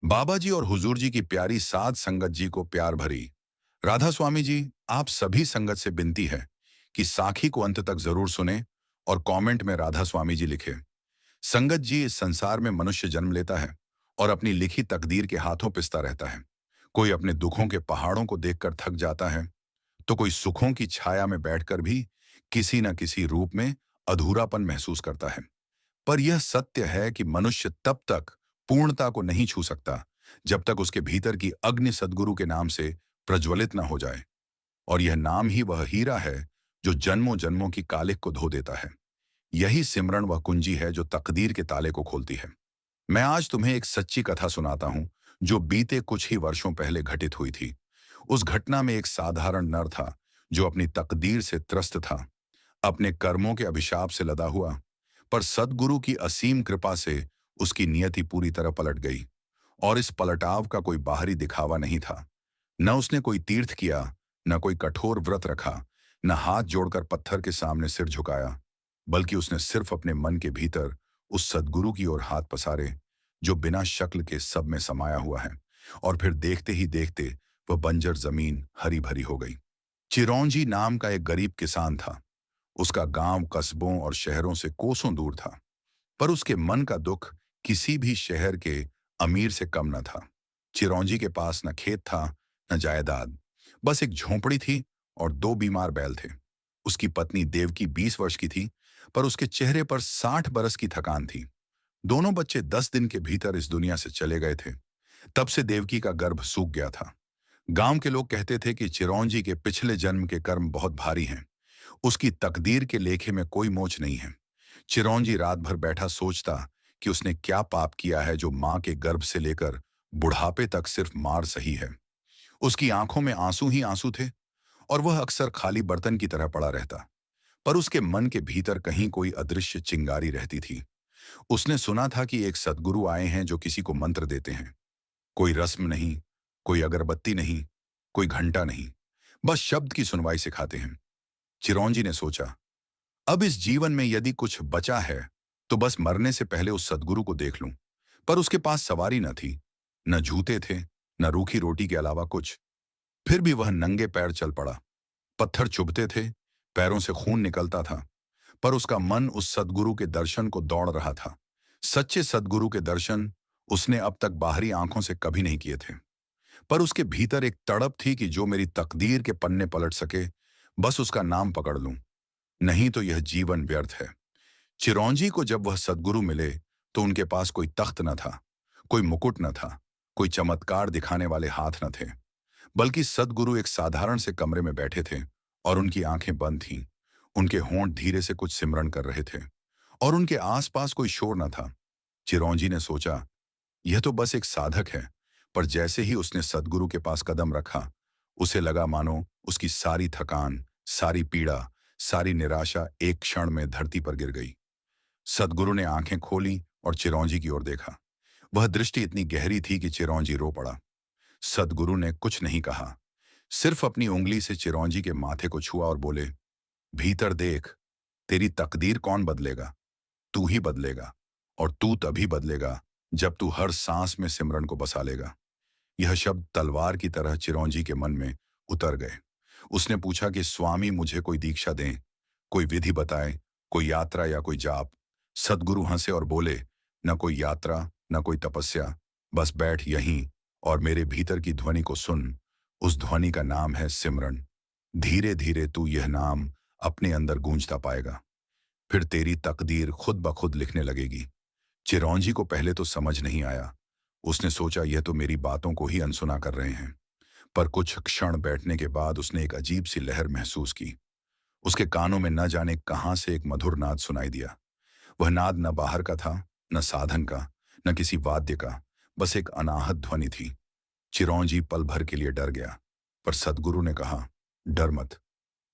बाबा जी और हुजूर जी की प्यारी साध संगत जी को प्यार भरी राधा स्वामी जी। आप सभी संगत से विनती है कि साखी को अंत तक जरूर सुने और कमेंट में राधा स्वामी जी लिखे। संगत जी, इस संसार में मनुष्य जन्म लेता है और अपनी लिखी तकदीर के हाथों पिसता रहता है। कोई अपने दुखों के पहाड़ों को देखकर थक जाता है, तो कोई सुखों की छाया में बैठकर भी किसी न किसी रूप में अधूरापन महसूस करता है। पर यह सत्य है कि मनुष्य तब तक पूर्णता को नहीं छू सकता जब तक उसके भीतर की अग्नि सद्गुरु के नाम से प्रज्वलित न हो जाए। और यह नाम ही वह हीरा है जो जन्मों जन्मों की कालिक को धो देता है। यही सिमरन वह कुंजी है जो तकदीर के ताले को खोलती है। मैं आज तुम्हें एक सच्ची कथा सुनाता हूं जो बीते कुछ ही वर्षों पहले घटित हुई थी। उस घटना में एक साधारण नर था जो अपनी तकदीर से त्रस्त था, अपने कर्मों के अभिशाप से लदा हुआ। पर सद्गुरु की असीम कृपा से उसकी नियति पूरी तरह पलट गई। और इस पलटाव का कोई बाहरी दिखावा नहीं था। न उसने कोई तीर्थ किया, न कोई कठोर व्रत रखा, न हाथ जोड़कर पत्थर के सामने सिर झुकाया, बल्कि उसने सिर्फ अपने मन के भीतर उस सद्गुरु की ओर हाथ पसारे जो बिना शक्ल के सब में समाया हुआ है। और फिर देखते ही देखते वह बंजर जमीन हरी भरी हो गई। चिरौंजी नाम का एक गरीब किसान था। उसका गांव कस्बों और शहरों से कोसों दूर था। पर उसके मन का दुख किसी भी शहर के अमीर से कम न था। चिरौंजी के पास न खेत था, न जायदाद, बस एक झोंपड़ी थी और दो बीमार बैल थे। उसकी पत्नी देवकी 20 वर्ष की थी, पर उसके चेहरे पर 60 बरस की थकान थी। दोनों बच्चे 10 दिन के भीतर इस दुनिया से चले गए थे। तब से देवकी का गर्भ सूख गया था। गांव के लोग कहते थे कि चिरौंजी के पिछले जन्म के कर्म बहुत भारी हैं। उसकी तकदीर के लेखे में कोई मोच नहीं है। चिरौंजी रात भर बैठा सोचता कि उसने क्या पाप किया है जो मां के गर्भ से लेकर बुढ़ापे तक सिर्फ मार सही है। उसकी आंखों में आंसू ही आंसू थे और वह अक्सर खाली बर्तन की तरह पड़ा रहता। पर उसके मन के भीतर कहीं कोई अदृश्य चिंगारी रहती थी। उसने सुना था कि एक सद्गुरु आए हैं जो किसी को मंत्र देते हैं। कोई रस्म नहीं, कोई अगरबत्ती नहीं, कोई घंटा नहीं, बस शब्द की सुनवाई सिखाते हैं। चिरौंजी ने सोचा, अब इस जीवन में यदि कुछ बचा है तो बस मरने से पहले उस सद्गुरु को देख लूं। पर उसके पास सवारी न थी, न जूते थे, न रूखी रोटी के अलावा कुछ। फिर भी वह नंगे पैर चल पड़ा। पत्थर चुभते थे, पैरों से खून निकलता था, पर उसका मन उस सद्गुरु के दर्शन को दौड़ रहा था। सच्चे सद्गुरु के दर्शन उसने अब तक बाहरी आंखों से कभी नहीं किए थे। पर उसके भीतर एक तड़प थी कि जो मेरी तकदीर के पन्ने पलट सके, बस उसका नाम पकड़ लूं, नहीं तो यह जीवन व्यर्थ है। चिरौंजी को जब वह सद्गुरु मिले तो उनके पास कोई तख्त न था, कोई मुकुट न था, कोई चमत्कार दिखाने वाले हाथ न थे, बल्कि सद्गुरु एक साधारण से कमरे में बैठे थे और उनकी आंखें बंद थीं। उनके होंठ धीरे से कुछ सिमरन कर रहे थे और उनके आसपास कोई शोर न था। चिरौंजी ने सोचा, यह तो बस एक साधक है। पर जैसे ही उसने सद्गुरु के पास कदम रखा, उसे लगा मानो उसकी सारी थकान, सारी पीड़ा, सारी निराशा एक क्षण में धरती पर गिर गई। सद्गुरु ने आंखें खोली और चिरौंजी की ओर देखा। वह दृष्टि इतनी गहरी थी कि चिरौंजी रो पड़ा। सद्गुरु ने कुछ नहीं कहा, सिर्फ अपनी उंगली से चिरौंजी के माथे को छुआ और बोले, भीतर देख, तेरी तकदीर कौन बदलेगा? तू ही बदलेगा। और तू तभी बदलेगा जब तू हर सांस में सिमरन को बसा लेगा। यह शब्द तलवार की तरह चिरौंजी के मन में उतर गए। उसने पूछा कि स्वामी, मुझे कोई दीक्षा दें, कोई विधि बताएं, कोई यात्रा या कोई जाप। सद्गुरु हंसे और बोले, न कोई यात्रा, न कोई तपस्या, बस बैठ यहीं और मेरे भीतर की ध्वनि को सुन। उस ध्वनि का नाम है सिमरन। धीरे धीरे तू यह नाम अपने अंदर गूंजता पाएगा। फिर तेरी तकदीर खुद ब खुद लिखने लगेगी। चिरौंजी को पहले तो समझ नहीं आया। उसने सोचा, यह तो मेरी बातों को ही अनसुना कर रहे हैं। पर कुछ क्षण बैठने के बाद उसने एक अजीब सी लहर महसूस की। उसके कानों में न जाने कहां से एक मधुर नाद सुनाई दिया। वह नाद न बाहर का था, न साधन का, न किसी वाद्य का, बस एक अनाहत ध्वनि थी। चिरौंजी पल भर के लिए डर गया, पर सद्गुरु ने कहा, डर मत,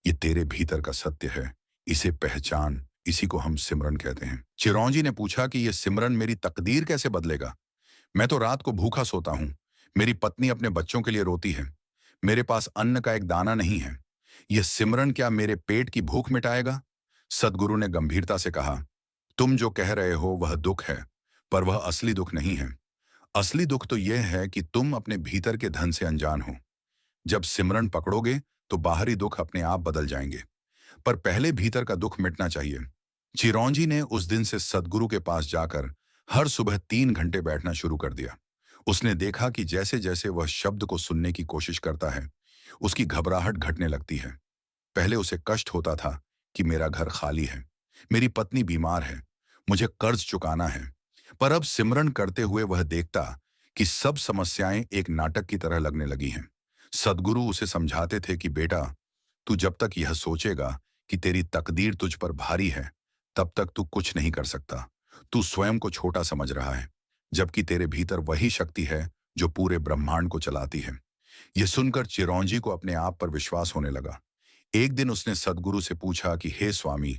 ये तेरे भीतर का सत्य है, इसे पहचान, इसी को हम सिमरन कहते हैं। चिरौंजी ने पूछा कि यह सिमरन मेरी तकदीर कैसे बदलेगा? मैं तो रात को भूखा सोता हूं, मेरी पत्नी अपने बच्चों के लिए रोती है, मेरे पास अन्न का एक दाना नहीं है। यह सिमरन क्या मेरे पेट की भूख मिटाएगा? सद्गुरु ने गंभीरता से कहा, तुम जो कह रहे हो वह दुख है, पर वह असली दुख नहीं है। असली दुख तो यह है कि तुम अपने भीतर के धन से अनजान हो। जब सिमरन पकड़ोगे तो बाहरी दुख अपने आप बदल जाएंगे, पर पहले भीतर का दुख मिटना चाहिए। चिरौंजी ने उस दिन से सदगुरु के पास जाकर हर सुबह 3 घंटे बैठना शुरू कर दिया। उसने देखा कि जैसे जैसे वह शब्द को सुनने की कोशिश करता है, उसकी घबराहट घटने लगती है। पहले उसे कष्ट होता था कि मेरा घर खाली है, मेरी पत्नी बीमार है, मुझे कर्ज चुकाना है। पर अब सिमरन करते हुए वह देखता कि सब समस्याएं एक नाटक की तरह लगने लगी हैं। सदगुरु उसे समझाते थे कि बेटा, तू जब तक यह सोचेगा कि तेरी तकदीर तुझ पर भारी है, तब तक तू कुछ नहीं कर सकता। तू स्वयं को छोटा समझ रहा है, जबकि तेरे भीतर वही शक्ति है जो पूरे ब्रह्मांड को चलाती है। यह सुनकर चिरौंजी को अपने आप पर विश्वास होने लगा। एक दिन उसने सदगुरु से पूछा कि हे स्वामी,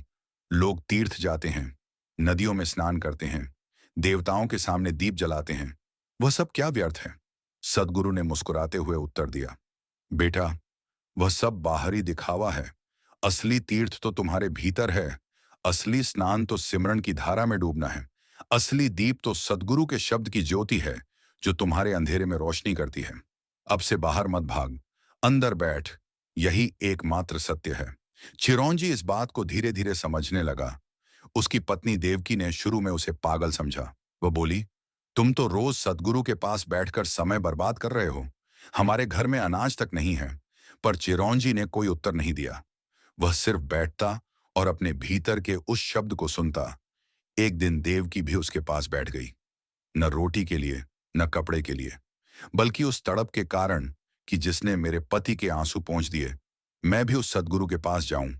लोग तीर्थ जाते हैं, नदियों में स्नान करते हैं, देवताओं के सामने दीप जलाते हैं, वह सब क्या व्यर्थ है? सदगुरु ने मुस्कुराते हुए उत्तर दिया, बेटा, वह सब बाहरी दिखावा है। असली तीर्थ तो तुम्हारे भीतर है। असली स्नान तो सिमरन की धारा में डूबना है। असली दीप तो सदगुरु के शब्द की ज्योति है, जो तुम्हारे अंधेरे में रोशनी करती है। अब से बाहर मत भाग, अंदर बैठ, यही एकमात्र सत्य है। चिरौंजी इस बात को धीरे धीरे समझने लगा। उसकी पत्नी देवकी ने शुरू में उसे पागल समझा। वह बोली, तुम तो रोज सदगुरु के पास बैठकर समय बर्बाद कर रहे हो, हमारे घर में अनाज तक नहीं है। पर चिरौंजी ने कोई उत्तर नहीं दिया। वह सिर्फ बैठता और अपने भीतर के उस शब्द को सुनता। एक दिन देवकी भी उसके पास बैठ गई, न रोटी के लिए, न कपड़े के लिए, बल्कि उस तड़प के कारण कि जिसने मेरे पति के आंसू पोंछ दिए, मैं भी उस सदगुरु के पास जाऊं।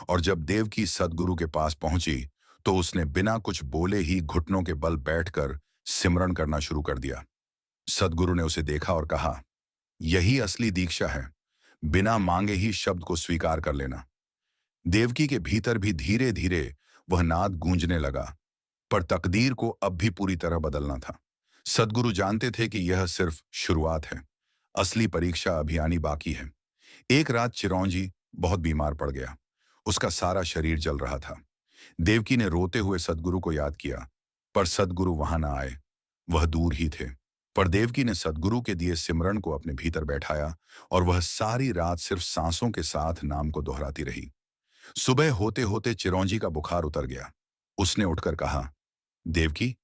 और जब देवकी सदगुरु के पास पहुंची, तो उसने बिना कुछ बोले ही घुटनों के बल बैठकर सिमरन करना शुरू कर दिया। सदगुरु ने उसे देखा और कहा, यही असली दीक्षा है, बिना मांगे ही शब्द को स्वीकार कर लेना। देवकी के भीतर भी धीरे धीरे वह नाद गूंजने लगा, पर तकदीर को अब भी पूरी तरह बदलना था। सदगुरु जानते थे कि यह सिर्फ शुरुआत है, असली परीक्षा अभी आनी बाकी है। एक रात चिरौंजी बहुत बीमार पड़ गया। उसका सारा शरीर जल रहा था। देवकी ने रोते हुए सदगुरु को याद किया, पर सदगुरु वहां ना आए, वह दूर ही थे। पर देवकी ने सदगुरु के दिए सिमरन को अपने भीतर बैठाया, और वह सारी रात सिर्फ सांसों के साथ नाम को दोहराती रही। सुबह होते होते चिरौंजी का बुखार उतर गया। उसने उठकर कहा, देवकी,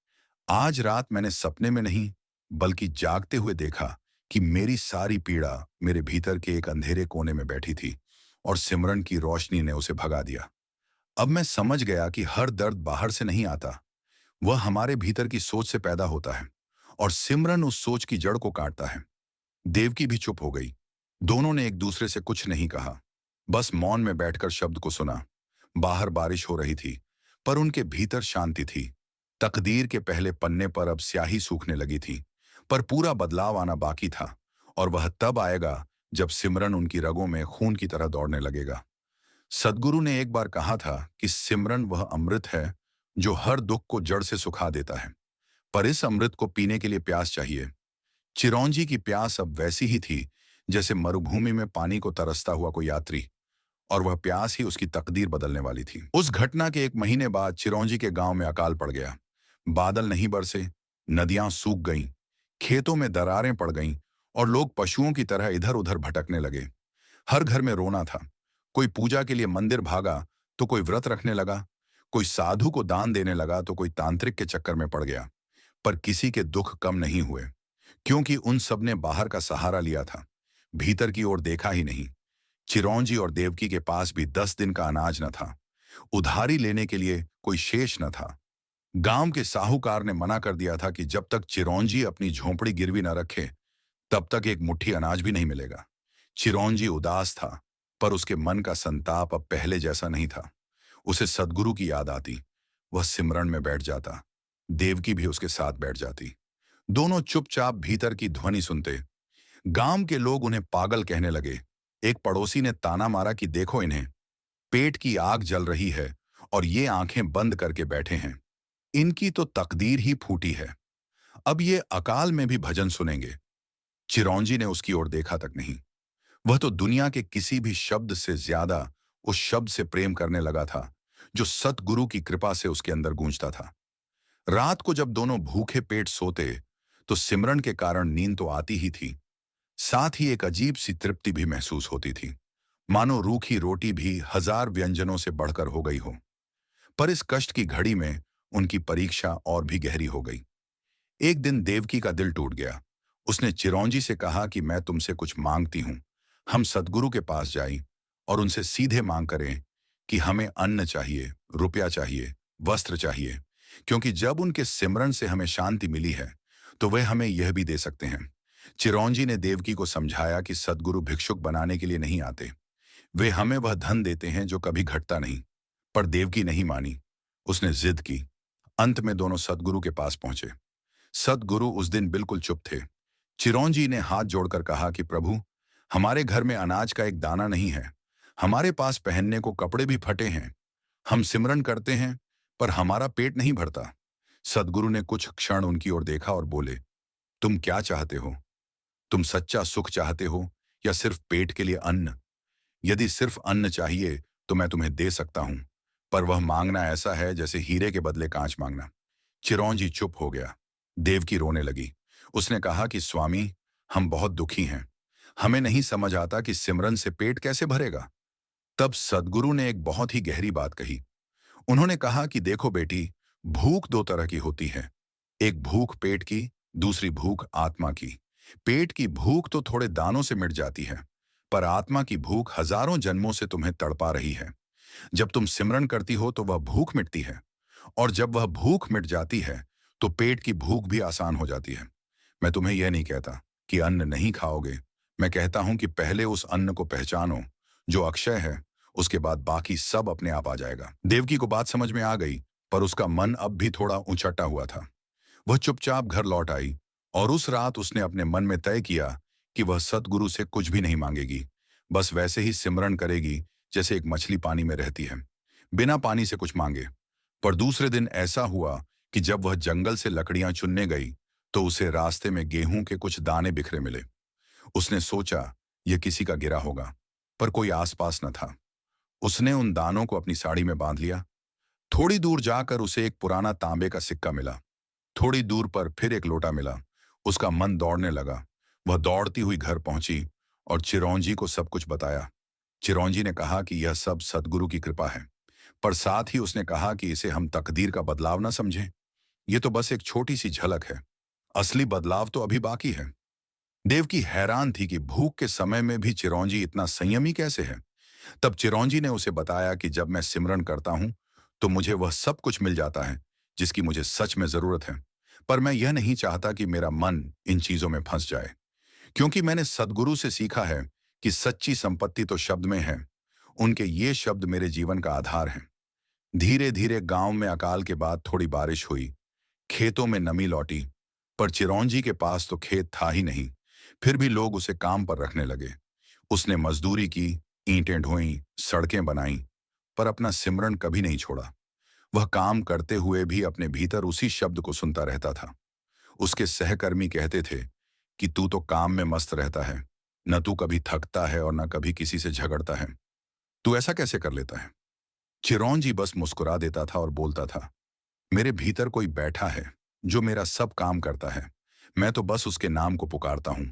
आज रात मैंने सपने में नहीं, बल्कि जागते हुए देखा कि मेरी सारी पीड़ा मेरे भीतर के एक अंधेरे कोने में बैठी थी, और सिमरन की रोशनी ने उसे भगा दिया। अब मैं समझ गया कि हर दर्द बाहर से नहीं आता, वह हमारे भीतर की सोच से पैदा होता है, और सिमरन उस सोच की जड़ को काटता है। देवकी भी चुप हो गई। दोनों ने एक दूसरे से कुछ नहीं कहा, बस मौन में बैठकर शब्द को सुना। बाहर बारिश हो रही थी, पर उनके भीतर शांति थी। तकदीर के पहले पन्ने पर अब स्याही सूखने लगी थी, पर पूरा बदलाव आना बाकी था, और वह तब आएगा जब सिमरन उनकी रगों में खून की तरह दौड़ने लगेगा। सदगुरु ने एक बार कहा था कि सिमरन वह अमृत है जो हर दुख को जड़ से सुखा देता है, पर इस अमृत को पीने के लिए प्यास चाहिए। चिरौंजी की प्यास अब वैसी ही थी जैसे मरुभूमि में पानी को तरसता हुआ कोई यात्री, और वह प्यास ही उसकी तकदीर बदलने वाली थी। उस घटना के 1 महीने बाद चिरौंजी के गांव में अकाल पड़ गया। बादल नहीं बरसे, नदियां सूख गईं, खेतों में दरारें पड़ गईं, और लोग पशुओं की तरह इधर उधर भटकने लगे। हर घर में रोना था। कोई पूजा के लिए मंदिर भागा तो कोई व्रत रखने लगा, कोई साधु को दान देने लगा तो कोई तांत्रिक के चक्कर में पड़ गया। पर किसी के दुख कम नहीं हुए, क्योंकि उन सब ने बाहर का सहारा लिया था, भीतर की ओर देखा ही नहीं। चिरौंजी और देवकी के पास भी 10 दिन का अनाज न था, उधारी लेने के लिए कोई शेष न था। गांव के साहूकार ने मना कर दिया था कि जब तक चिरौंजी अपनी झोंपड़ी गिरवी न रखे, तब तक एक मुट्ठी अनाज भी नहीं मिलेगा। चिरौंजी उदास था, पर उसके मन का संताप अब पहले जैसा नहीं था। उसे सदगुरु की याद आती। वह सिमरन में बैठ जाता। देवकी भी उसके साथ बैठ जाती। दोनों चुपचाप भीतर की ध्वनि सुनते। गांव के लोग उन्हें पागल कहने लगे। एक पड़ोसी ने ताना मारा कि देखो इन्हें, पेट की आग जल रही है और ये आंखें बंद करके बैठे हैं, इनकी तो तकदीर ही फूटी है, अब ये अकाल में भी भजन सुनेंगे। चिरौंजी ने उसकी ओर देखा तक नहीं। वह तो दुनिया के किसी भी शब्द से ज्यादा उस शब्द से प्रेम करने लगा था जो सतगुरु की कृपा से उसके अंदर गूंजता था। रात को जब दोनों भूखे पेट सोते, तो सिमरन के कारण नींद तो आती ही थी, साथ ही एक अजीब सी तृप्ति भी महसूस होती थी, मानो रूखी रोटी भी हजार व्यंजनों से बढ़कर हो गई हो। पर इस कष्ट की घड़ी में उनकी परीक्षा और भी गहरी हो गई। एक दिन देवकी का दिल टूट गया। उसने चिरौंजी से कहा कि मैं तुमसे कुछ मांगती हूं। हम सदगुरु के पास जाएं और उनसे सीधे मांग करें कि हमें अन्न चाहिए, रुपया चाहिए, वस्त्र चाहिए, क्योंकि जब उनके सिमरन से हमें शांति मिली है तो वे हमें यह भी दे सकते हैं। चिरौंजी ने देवकी को समझाया कि सदगुरु भिक्षुक बनाने के लिए नहीं आते, वे हमें वह धन देते हैं जो कभी घटता नहीं। पर देवकी नहीं मानी, उसने जिद की। अंत में दोनों सदगुरु के पास पहुंचे। सदगुरु उस दिन बिल्कुल चुप थे। चिरौंजी ने हाथ जोड़कर कहा कि प्रभु, हमारे घर में अनाज का एक दाना नहीं है, हमारे पास पहनने को कपड़े भी फटे हैं, हम सिमरन करते हैं पर हमारा पेट नहीं भरता। सदगुरु ने कुछ क्षण उनकी ओर देखा और बोले, तुम क्या चाहते हो? तुम सच्चा सुख चाहते हो या सिर्फ पेट के लिए अन्न? यदि सिर्फ अन्न चाहिए तो मैं तुम्हें दे सकता हूं, पर वह मांगना ऐसा है जैसे हीरे के बदले कांच मांगना। चिरौंजी चुप हो गया। देवकी रोने लगी। उसने कहा कि स्वामी, हम बहुत दुखी हैं, हमें नहीं समझ आता कि सिमरन से पेट कैसे भरेगा। तब सदगुरु ने एक बहुत ही गहरी बात कही। उन्होंने कहा कि देखो बेटी, भूख दो तरह की होती है, एक भूख पेट की, दूसरी भूख आत्मा की। पेट की भूख तो थोड़े दानों से मिट जाती है, पर आत्मा की भूख हजारों जन्मों से तुम्हें तड़पा रही है। जब तुम सिमरन करती हो तो वह भूख मिटती है, और जब वह भूख मिट जाती है तो पेट की भूख भी आसान हो जाती है। मैं तुम्हें यह नहीं कहता कि अन्न नहीं खाओगे, मैं कहता हूं कि पहले उस अन्न को पहचानो जो अक्षय है, उसके बाद बाकी सब अपने आप आ जाएगा। देवकी को बात समझ में आ गई, पर उसका मन अब भी थोड़ा उचटा हुआ था। वह चुपचाप घर लौट आई और उस रात उसने अपने मन में तय किया कि वह सतगुरु से कुछ भी नहीं मांगेगी, बस वैसे ही सिमरन करेगी जैसे एक मछली पानी में रहती है, बिना पानी से कुछ मांगे। पर दूसरे दिन ऐसा हुआ कि जब वह जंगल से लकड़ियां चुनने गई तो उसे रास्ते में गेहूं के कुछ दाने बिखरे मिले। उसने सोचा यह किसी का गिरा होगा, पर कोई आसपास न था। उसने उन दानों को अपनी साड़ी में बांध लिया। थोड़ी दूर जाकर उसे एक पुराना तांबे का सिक्का मिला। थोड़ी दूर पर फिर एक लोटा मिला। उसका मन दौड़ने लगा। वह दौड़ती हुई घर पहुंची और चिरौंजी को सब कुछ बताया। चिरौंजी ने कहा कि यह सब सदगुरु की कृपा है, पर साथ ही उसने कहा कि इसे हम तकदीर का बदलाव न समझें। ये तो बस एक छोटी सी झलक है, असली बदलाव तो अभी बाकी है। देवकी हैरान थी कि भूख के समय में भी चिरौंजी इतना संयमी कैसे है। तब चिरौंजी ने उसे बताया कि जब मैं सिमरन करता हूं तो मुझे वह सब कुछ मिल जाता है जिसकी मुझे सच में जरूरत है, पर मैं यह नहीं चाहता कि मेरा मन इन चीजों में फंस जाए, क्योंकि मैंने सदगुरु से सीखा है कि सच्ची संपत्ति तो शब्द में है। उनके ये शब्द मेरे जीवन का आधार हैं। धीरे धीरे गांव में अकाल के बाद थोड़ी बारिश हुई, खेतों में नमी लौटी, पर चिरौंजी के पास तो खेत था ही नहीं। फिर भी लोग उसे काम पर रखने लगे। उसने मजदूरी की, ईंटें ढोईं, सड़कें बनाईं, पर अपना सिमरन कभी नहीं छोड़ा। वह काम करते हुए भी अपने भीतर उसी शब्द को सुनता रहता था। उसके सहकर्मी कहते थे कि तू तो काम में मस्त रहता है, न तू कभी थकता है और न कभी किसी से झगड़ता है, तू ऐसा कैसे कर लेता है? चिरौंजी बस मुस्कुरा देता था और बोलता था, मेरे भीतर कोई बैठा है जो मेरा सब काम करता है, मैं तो बस उसके नाम को पुकारता हूं।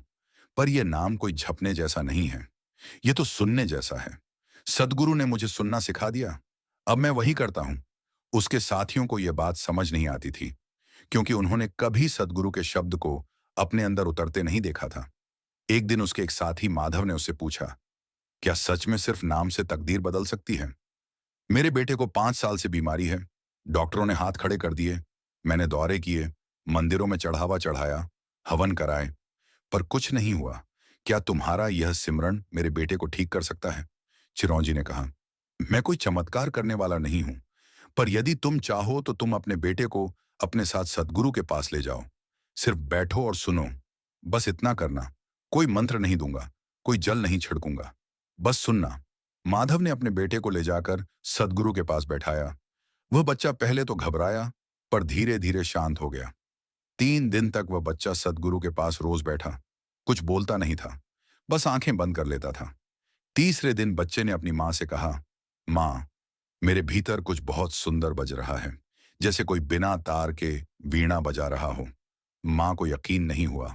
पर यह नाम कोई झपने जैसा नहीं है, ये तो सुनने जैसा है। सदगुरु ने मुझे सुनना सिखा दिया, अब मैं वही करता हूं। उसके साथियों को यह बात समझ नहीं आती थी, क्योंकि उन्होंने कभी सदगुरु के शब्द को अपने अंदर उतरते नहीं देखा था। एक दिन उसके एक साथी माधव ने उससे पूछा, क्या सच में सिर्फ नाम से तकदीर बदल सकती है? मेरे बेटे को 5 साल से बीमारी है, डॉक्टरों ने हाथ खड़े कर दिए, मैंने दौरे किए, मंदिरों में चढ़ावा चढ़ाया, हवन कराए, पर कुछ नहीं हुआ। क्या तुम्हारा यह सिमरन मेरे बेटे को ठीक कर सकता है? चिरौंजी ने कहा, मैं कोई चमत्कार करने वाला नहीं हूं, पर यदि तुम चाहो तो तुम अपने बेटे को अपने साथ सदगुरु के पास ले जाओ। सिर्फ बैठो और सुनो, बस इतना करना। कोई मंत्र नहीं दूंगा, कोई जल नहीं छिड़कूंगा, बस सुनना। माधव ने अपने बेटे को ले जाकर सदगुरु के पास बैठाया। वह बच्चा पहले तो घबराया, पर धीरे धीरे शांत हो गया। 3 दिन तक वह बच्चा सदगुरु के पास रोज बैठा, कुछ बोलता नहीं था, बस आंखें बंद कर लेता था। तीसरे दिन बच्चे ने अपनी मां से कहा, मां, मेरे भीतर कुछ बहुत सुंदर बज रहा है, जैसे कोई बिना तार के वीणा बजा रहा हो। मां को यकीन नहीं हुआ,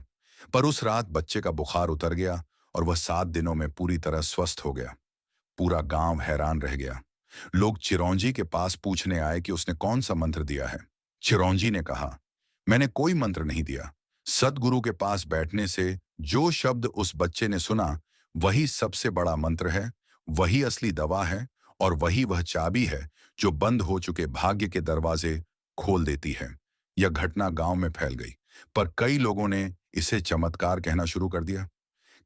पर उस रात बच्चे का बुखार उतर गया और वह 7 दिनों में पूरी तरह स्वस्थ हो गया। पूरा गांव हैरान रह गया। लोग चिरौंजी के पास पूछने आए कि उसने कौन सा मंत्र दिया है। चिरौंजी ने कहा, मैंने कोई मंत्र नहीं दिया। सदगुरु के पास बैठने से जो शब्द उस बच्चे ने सुना, वही सबसे बड़ा मंत्र है, वही असली दवा है और वही वह चाबी है जो बंद हो चुके भाग्य के दरवाजे खोल देती है। यह घटना गांव में फैल गई, पर कई लोगों ने इसे चमत्कार कहना शुरू कर दिया।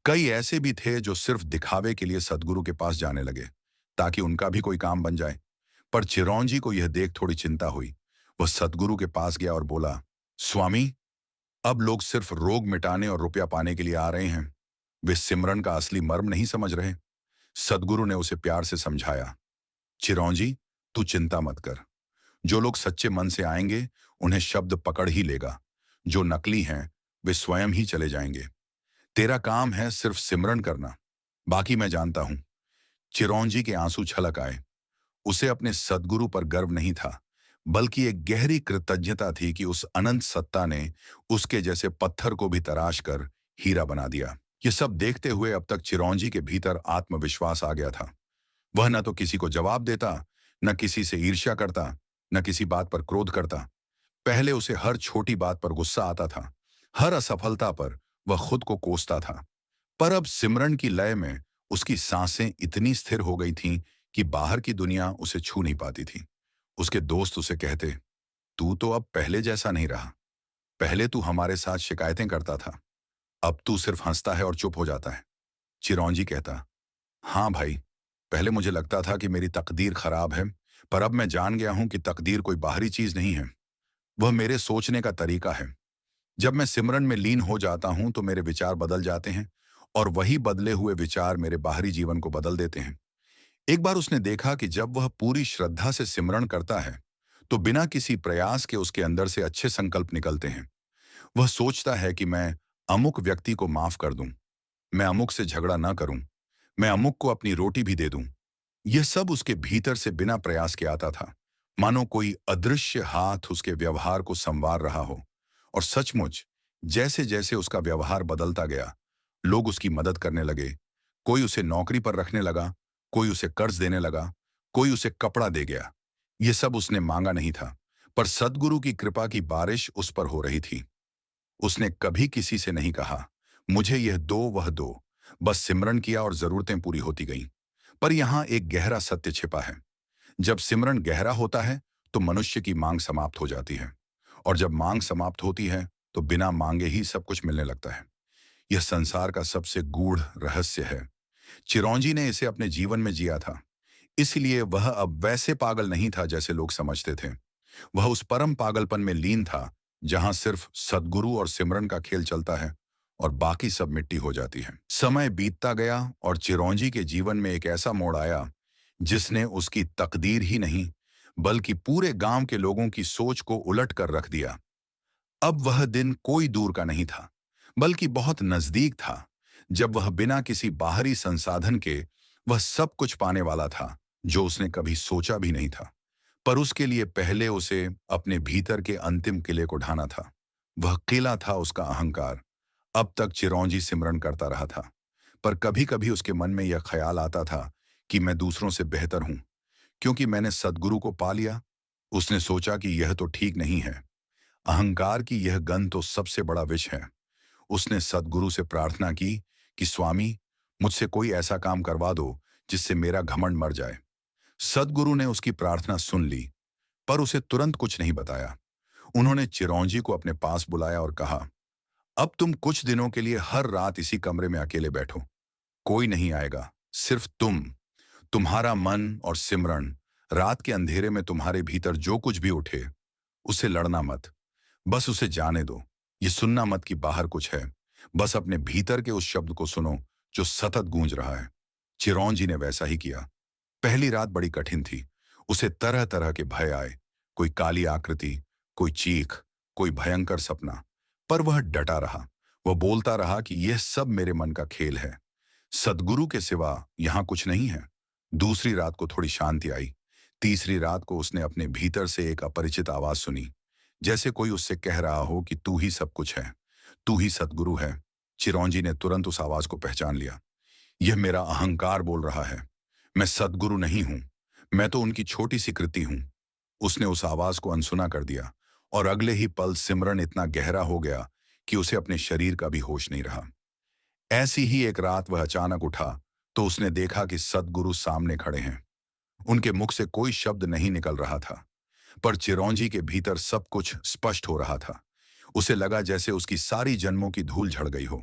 कई ऐसे भी थे जो सिर्फ दिखावे के लिए सदगुरु के पास जाने लगे, ताकि उनका भी कोई काम बन जाए। पर चिरौंजी को यह देख थोड़ी चिंता हुई। वह सदगुरु के पास गया और बोला, स्वामी, अब लोग सिर्फ रोग मिटाने और रुपया पाने के लिए आ रहे हैं। वे सिमरन का असली मर्म नहीं समझ रहे। सदगुरु ने उसे प्यार से समझाया, चिरौंजी, तू चिंता मत कर। जो लोग सच्चे मन से आएंगे, उन्हें शब्द पकड़ ही लेगा। जो नकली हैं, वे स्वयं ही चले जाएंगे। तेरा काम है सिर्फ सिमरन करना, बाकी मैं जानता हूं। चिरौंजी के आंसू छलक आए। उसे अपने सद्गुरु पर गर्व नहीं था, बल्कि एक गहरी कृतज्ञता थी कि उस अनंत सत्ता ने उसके जैसे पत्थर को भी तराश कर हीरा बना दिया। ये सब देखते हुए अब तक चिरौंजी के भीतर आत्मविश्वास आ गया था। वह न तो किसी को जवाब देता, न किसी से ईर्ष्या करता, न किसी बात पर क्रोध करता। पहले उसे हर छोटी बात पर गुस्सा आता था, हर असफलता पर वह खुद को कोसता था। पर अब सिमरन की लय में उसकी सांसें इतनी स्थिर हो गई थीं कि बाहर की दुनिया उसे छू नहीं पाती थी। उसके दोस्त उसे कहते, तू तो अब पहले जैसा नहीं रहा। पहले तू हमारे साथ शिकायतें करता था, अब तू सिर्फ हंसता है और चुप हो जाता है। चिरौंजी कहता, हाँ भाई, पहले मुझे लगता था कि मेरी तकदीर खराब है, पर अब मैं जान गया हूं कि तकदीर कोई बाहरी चीज नहीं है, वह मेरे सोचने का तरीका है। जब मैं सिमरन में लीन हो जाता हूं तो मेरे विचार बदल जाते हैं और वही बदले हुए विचार मेरे बाहरी जीवन को बदल देते हैं। एक बार उसने देखा कि जब वह पूरी श्रद्धा से सिमरन करता है, तो बिना किसी प्रयास के उसके अंदर से अच्छे संकल्प निकलते हैं। वह सोचता है कि मैं अमुक व्यक्ति को माफ कर दूं, मैं अमुक से झगड़ा ना करूं, मैं अमुक को अपनी रोटी भी दे दूं। यह सब उसके भीतर से बिना प्रयास के आता था, मानो कोई अदृश्य हाथ उसके व्यवहार को संवार रहा हो। और सचमुच, जैसे जैसे उसका व्यवहार बदलता गया, लोग उसकी मदद करने लगे। कोई उसे नौकरी पर रखने लगा, कोई उसे कर्ज देने लगा, कोई उसे कपड़ा दे गया। यह सब उसने मांगा नहीं था, पर सद्गुरु की कृपा की बारिश उस पर हो रही थी। उसने कभी किसी से नहीं कहा, मुझे यह दो वह दो। बस सिमरन किया और जरूरतें पूरी होती गईं। पर यहां एक गहरा सत्य छिपा है। जब सिमरन गहरा होता है, तो मनुष्य की मांग समाप्त हो जाती है, और जब मांग समाप्त होती है, तो बिना मांगे ही सब कुछ मिलने लगता है। यह संसार का सबसे गूढ़ रहस्य है। चिरौंजी ने इसे अपने जीवन में जिया था, इसलिए वह अब वैसे पागल नहीं था जैसे लोग समझते थे। वह उस परम पागलपन में लीन था, जहां सिर्फ सद्गुरु और सिमरन का खेल चलता है और बाकी सब मिट्टी हो जाती है। समय बीतता गया और चिरौंजी के जीवन में एक ऐसा मोड़ आया, जिसने उसकी तकदीर ही नहीं, बल्कि पूरे गांव के लोगों की सोच को उलट कर रख दिया। अब वह दिन कोई दूर का नहीं था, बल्कि बहुत नजदीक था, जब वह बिना किसी बाहरी संसाधन के वह सब कुछ पाने वाला था, जो उसने कभी सोचा भी नहीं था। पर उसके लिए पहले उसे अपने भीतर के अंतिम किले को ढाना था। वह किला था उसका अहंकार। अब तक चिरौंजी सिमरन करता रहा था, पर कभी कभी उसके मन में यह ख्याल आता था कि मैं दूसरों से बेहतर हूं, क्योंकि मैंने सद्गुरु को पा लिया। उसने सोचा कि यह तो ठीक नहीं है। अहंकार की यह गंध तो सबसे बड़ा विष है। उसने सद्गुरु से प्रार्थना की कि स्वामी, मुझसे कोई ऐसा काम करवा दो जिससे मेरा घमंड मर जाए। सद्गुरु ने उसकी प्रार्थना सुन ली, पर उसे तुरंत कुछ नहीं बताया। उन्होंने चिरौंजी को अपने पास बुलाया और कहा, अब तुम कुछ दिनों के लिए हर रात इसी कमरे में अकेले बैठो। कोई नहीं आएगा, सिर्फ तुम्हारा मन और सिमरन। रात के अंधेरे में तुम्हारे भीतर जो कुछ भी उठे, उसे लड़ना मत, बस उसे जाने दो। ये सुनना मत कि बाहर कुछ है, बस अपने भीतर के उस शब्द को सुनो जो सतत गूंज रहा है। चिरौंजी ने वैसा ही किया। पहली रात बड़ी कठिन थी। उसे तरह तरह के भय आए, कोई काली आकृति, कोई चीख, कोई भयंकर सपना। पर वह डटा रहा। वह बोलता रहा कि यह सब मेरे मन का खेल है, सद्गुरु के सिवा यहां कुछ नहीं है। दूसरी रात को थोड़ी शांति आई। तीसरी रात को उसने अपने भीतर से एक अपरिचित आवाज सुनी, जैसे कोई उससे कह रहा हो कि तू ही सब कुछ है, तू ही सद्गुरु है। चिरौंजी ने तुरंत उस आवाज को पहचान लिया। यह मेरा अहंकार बोल रहा है। मैं सद्गुरु नहीं हूं, मैं तो उनकी छोटी सी कृति हूं। उसने उस आवाज को अनसुना कर दिया और अगले ही पल सिमरन इतना गहरा हो गया कि उसे अपने शरीर का भी होश नहीं रहा। ऐसी ही एक रात वह अचानक उठा तो उसने देखा कि सद्गुरु सामने खड़े हैं। उनके मुख से कोई शब्द नहीं निकल रहा था, पर चिरौंजी के भीतर सब कुछ स्पष्ट हो रहा था। उसे लगा जैसे उसकी सारी जन्मों की धूल झड़ गई हो।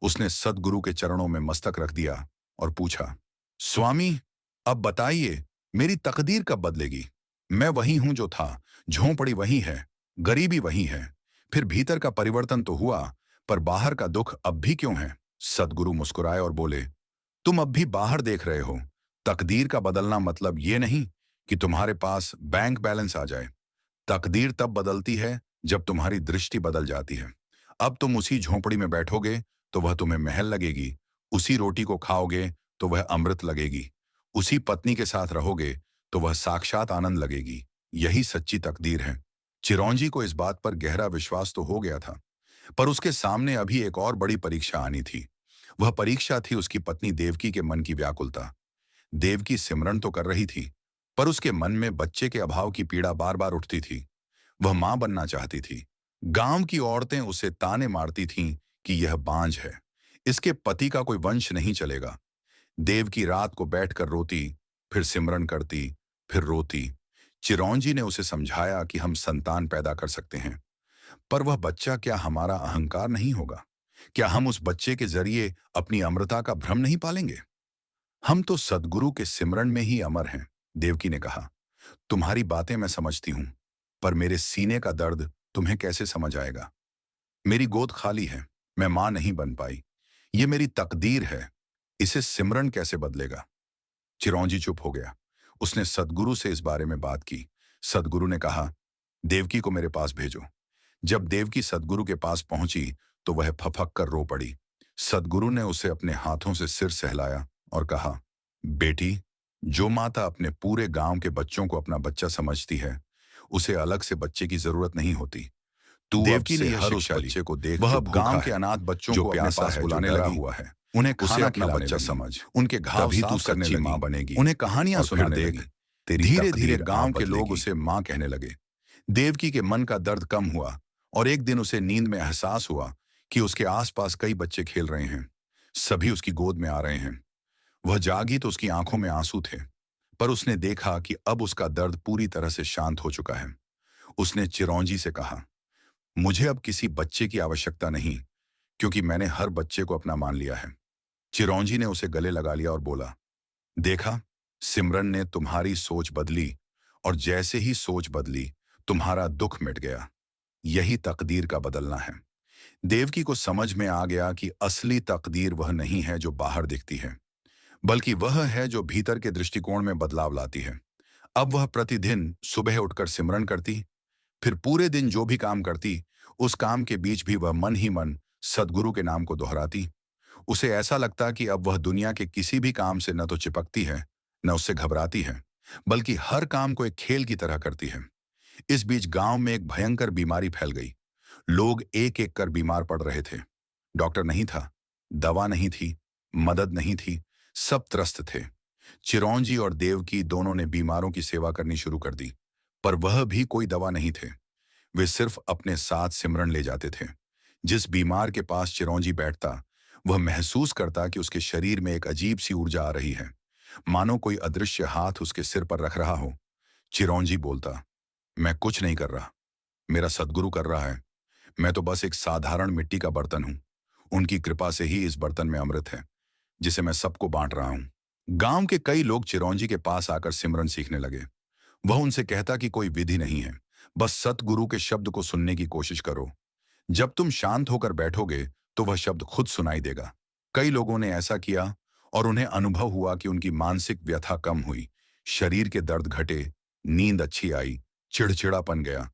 उसने सद्गुरु के चरणों में मस्तक रख दिया और पूछा, स्वामी, अब बताइए, मेरी तकदीर कब बदलेगी? मैं वही हूं जो था, झोंपड़ी वही है, गरीबी वही है। फिर भीतर का परिवर्तन तो हुआ, पर बाहर का दुख अब भी क्यों है? सद्गुरु मुस्कुराए और बोले, तुम अब भी बाहर देख रहे हो। तकदीर का बदलना मतलब ये नहीं कि तुम्हारे पास बैंक बैलेंस आ जाए। तकदीर तब बदलती है जब तुम्हारी दृष्टि बदल जाती है। अब तुम उसी झोंपड़ी में बैठोगे तो वह तुम्हें महल लगेगी, उसी रोटी को खाओगे तो वह अमृत लगेगी, उसी पत्नी के साथ रहोगे तो वह साक्षात आनंद लगेगी। यही सच्ची तकदीर है। चिरौंजी को इस बात पर गहरा विश्वास तो हो गया था, पर उसके सामने अभी एक और बड़ी परीक्षा आनी थी। वह परीक्षा थी उसकी पत्नी देवकी के मन की व्याकुलता। देवकी सिमरन तो कर रही थी, पर उसके मन में बच्चे के अभाव की पीड़ा बार बार उठती थी। वह मां बनना चाहती थी। गांव की औरतें उसे ताने मारती थीं कि यह बांझ है, इसके पति का कोई वंश नहीं चलेगा। देव की रात को बैठकर रोती, फिर सिमरन करती, फिर रोती। चिरौंजी ने उसे समझाया कि हम संतान पैदा कर सकते हैं, पर वह बच्चा क्या हमारा अहंकार नहीं होगा? क्या हम उस बच्चे के जरिए अपनी अमरता का भ्रम नहीं पालेंगे? हम तो सद्गुरु के सिमरन में ही अमर हैं। देवकी ने कहा, तुम्हारी बातें मैं समझती हूं, पर मेरे सीने का दर्द तुम्हें कैसे समझ आएगा? मेरी गोद खाली है, मैं मां नहीं बन पाई। ये मेरी तकदीर है, इसे सिमरन कैसे बदलेगा? चिरौंजी चुप हो गया। उसने सद्गुरु से इस बारे में बात की। सद्गुरु ने कहा, देवकी को मेरे पास भेजो। जब देवकी सद्गुरु के पास पहुंची तो वह फफक कर रो पड़ी। सद्गुरु ने उसे अपने हाथों से सिर सहलाया और कहा, बेटी, जो माता अपने पूरे गांव के बच्चों को अपना बच्चा समझती है, उसे अलग से बच्चे की जरूरत नहीं होती। तू देवकी ने हर उस बच्चे को देख, वह अब गांव के अनाथ बच्चों को अपने पास बुलाने लगी हुआ है। उन्हें खाना अपना बच्चा समझ, उनके घाव साफ करने लगी, मां बनेगी, उन्हें कहानियां सुनाने लगी। धीरे धीरे गांव के लोग उसे मां कहने लगे। देवकी के मन का दर्द कम हुआ और एक दिन उसे नींद में एहसास हुआ कि उसके आसपास कई बच्चे खेल रहे हैं। सभी उसकी गोद में आ रहे हैं। वह जागी तो उसकी आंखों में आंसू थे, पर उसने देखा कि अब उसका दर्द पूरी तरह से शांत हो चुका है। उसने चिरौंजी से कहा, मुझे अब किसी बच्चे की आवश्यकता नहीं, क्योंकि मैंने हर बच्चे को अपना मान लिया है। चिरौंजी ने उसे गले लगा लिया और बोला, देखा, सिमरन ने तुम्हारी सोच बदली, और जैसे ही सोच बदली, तुम्हारा दुख मिट गया। यही तकदीर का बदलना है। देवकी को समझ में आ गया कि असली तकदीर वह नहीं है जो बाहर दिखती है, बल्कि वह है जो भीतर के दृष्टिकोण में बदलाव लाती है। अब वह प्रतिदिन सुबह उठकर सिमरन करती, फिर पूरे दिन जो भी काम करती, उस काम के बीच भी वह मन ही मन सद्गुरु के नाम को दोहराती। उसे ऐसा लगता कि अब वह दुनिया के किसी भी काम से न तो चिपकती है, न उससे घबराती है, बल्कि हर काम को एक खेल की तरह करती है। इस बीच गांव में एक भयंकर बीमारी फैल गई। लोग एक एक कर बीमार पड़ रहे थे। डॉक्टर नहीं था, दवा नहीं थी, मदद नहीं थी, सब त्रस्त थे। चिरौंजी और देवकी दोनों ने बीमारों की सेवा करनी शुरू कर दी, पर वह भी कोई दवा नहीं थे। वे सिर्फ अपने साथ सिमरन ले जाते थे। जिस बीमार के पास चिरौंजी बैठता, वह महसूस करता कि उसके शरीर में एक अजीब सी ऊर्जा आ रही है, मानो कोई अदृश्य हाथ उसके सिर पर रख रहा हो। चिरौंजी बोलता, मैं कुछ नहीं कर रहा, मेरा सद्गुरु कर रहा है। मैं तो बस एक साधारण मिट्टी का बर्तन हूं। उनकी कृपा से ही इस बर्तन में अमृत है, जिसे मैं सबको बांट रहा हूं। गांव के कई लोग चिरौंजी के पास आकर सिमरन सीखने लगे। वह उनसे कहता कि कोई विधि नहीं है, बस सतगुरु के शब्द को सुनने की कोशिश करो। जब तुम शांत होकर बैठोगे तो वह शब्द खुद सुनाई देगा। कई लोगों ने ऐसा किया और उन्हें अनुभव हुआ कि उनकी मानसिक व्यथा कम हुई, शरीर के दर्द घटे, नींद अच्छी आई, चिड़चिड़ापन गया।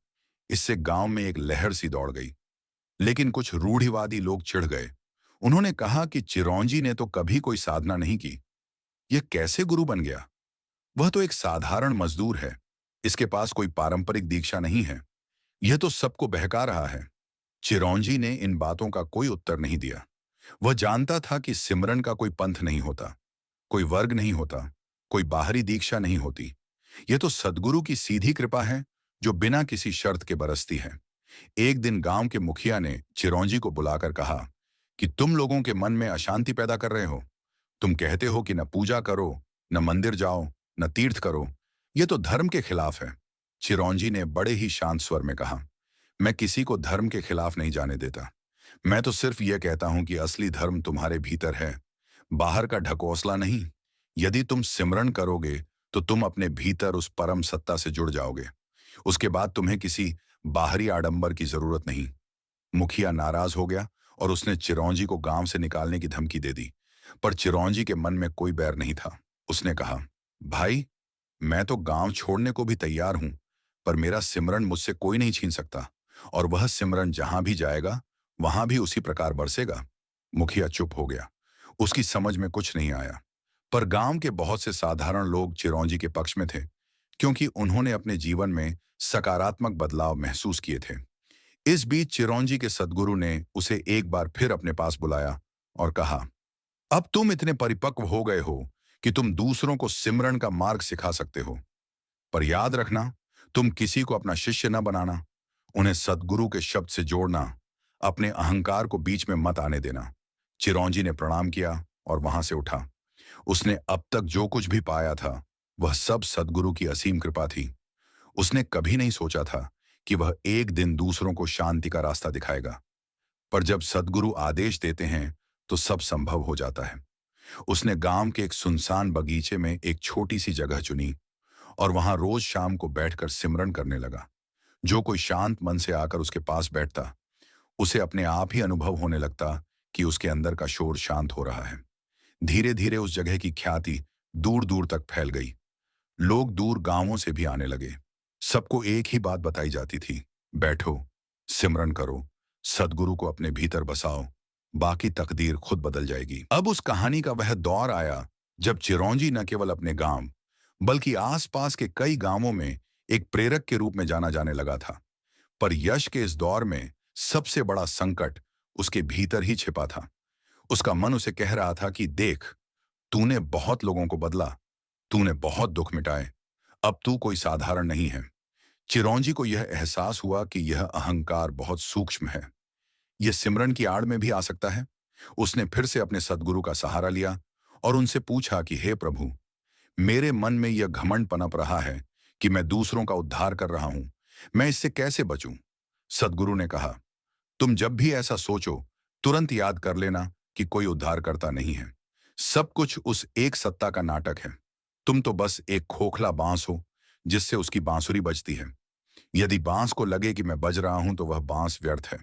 इससे गांव में एक लहर सी दौड़ गई। लेकिन कुछ रूढ़िवादी लोग चिढ़ गए। उन्होंने कहा कि चिरौंजी ने तो कभी कोई साधना नहीं की, यह कैसे गुरु बन गया? वह तो एक साधारण मजदूर है, इसके पास कोई पारंपरिक दीक्षा नहीं है। यह तो सबको बहका रहा है। चिरौंजी ने इन बातों का कोई उत्तर नहीं दिया। वह जानता था कि सिमरन का कोई पंथ नहीं होता, कोई वर्ग नहीं होता, कोई बाहरी दीक्षा नहीं होती। यह तो सद्गुरु की सीधी कृपा है, जो बिना किसी शर्त के बरसती है। एक दिन गांव के मुखिया ने चिरौंजी को बुलाकर कहा कि तुम लोगों के मन में अशांति पैदा कर रहे हो। तुम कहते हो कि न पूजा करो, न मंदिर जाओ, न तीर्थ करो। यह तो धर्म के खिलाफ है। चिरौंजी ने बड़े ही शांत स्वर में कहा, मैं किसी को धर्म के खिलाफ नहीं जाने देता। मैं तो सिर्फ यह कहता हूं कि असली धर्म तुम्हारे भीतर है, बाहर का ढकोसला नहीं। यदि तुम सिमरन करोगे तो तुम अपने भीतर उस परम सत्ता से जुड़ जाओगे। उसके बाद तुम्हें किसी बाहरी आडंबर की जरूरत नहीं। मुखिया नाराज हो गया और उसने चिरौंजी को गांव से निकालने की धमकी दे दी। पर चिरौंजी के मन में कोई बैर नहीं था। उसने कहा, भाई, मैं तो गांव छोड़ने को भी तैयार हूं, पर मेरा सिमरन मुझसे कोई नहीं छीन सकता, और वह सिमरन जहां भी जाएगा वहां भी उसी प्रकार बरसेगा। मुखिया चुप हो गया। उसकी समझ में कुछ नहीं आया। पर गांव के बहुत से साधारण लोग चिरौंजी के पक्ष में थे, क्योंकि उन्होंने अपने जीवन में सकारात्मक बदलाव महसूस किए थे। इस बीच चिरौंजी के सद्गुरु ने उसे एक बार फिर अपने पास बुलाया और कहा, अब तुम इतने परिपक्व हो गए हो कि तुम दूसरों को सिमरन का मार्ग सिखा सकते हो। पर याद रखना, तुम किसी को अपना शिष्य न बनाना, उन्हें सद्गुरु के शब्द से जोड़ना, अपने अहंकार को बीच में मत आने देना। चिरौंजी ने प्रणाम किया और वहां से उठा। उसने अब तक जो कुछ भी पाया था, वह सब सद्गुरु की असीम कृपा थी। उसने कभी नहीं सोचा था कि वह एक दिन दूसरों को शांति का रास्ता दिखाएगा। पर जब सद्गुरु आदेश देते हैं तो सब संभव हो जाता है। उसने गांव के एक सुनसान बगीचे में एक छोटी सी जगह चुनी और वहां रोज शाम को बैठकर सिमरन करने लगा। जो कोई शांत मन से आकर उसके पास बैठता, उसे अपने आप ही अनुभव होने लगता कि उसके अंदर का शोर शांत हो रहा है। धीरे धीरे उस जगह की ख्याति दूर दूर तक फैल गई। लोग दूर गांवों से भी आने लगे। सबको एक ही बात बताई जाती थी, बैठो, सिमरन करो, सद्गुरु को अपने भीतर बसाओ, बाकी तकदीर खुद बदल जाएगी। अब उस कहानी का वह दौर आया जब चिरौंजी न केवल अपने गांव बल्कि आसपास के कई गांवों में एक प्रेरक के रूप में जाना जाने लगा था। पर यश के इस दौर में सबसे बड़ा संकट उसके भीतर ही छिपा था। उसका मन उसे कह रहा था कि देख, तूने बहुत लोगों को बदला, तूने बहुत दुख मिटाए, अब तू कोई साधारण नहीं है। चिरौंजी को यह एहसास हुआ कि यह अहंकार बहुत सूक्ष्म है। यह सिमरन की आड़ में भी आ सकता है। उसने फिर से अपने सद्गुरु का सहारा लिया और उनसे पूछा कि हे प्रभु, मेरे मन में यह घमंड पनप रहा है कि मैं दूसरों का उद्धार कर रहा हूं। मैं इससे कैसे बचूं? सद्गुरु ने कहा, तुम जब भी ऐसा सोचो, तुरंत याद कर लेना कि कोई उद्धार करता नहीं है। सब कुछ उस एक सत्ता का नाटक है। तुम तो बस एक खोखला बांस हो जिससे उसकी बांसुरी बजती है। यदि बांस को लगे कि मैं बज रहा हूं तो वह बांस व्यर्थ है।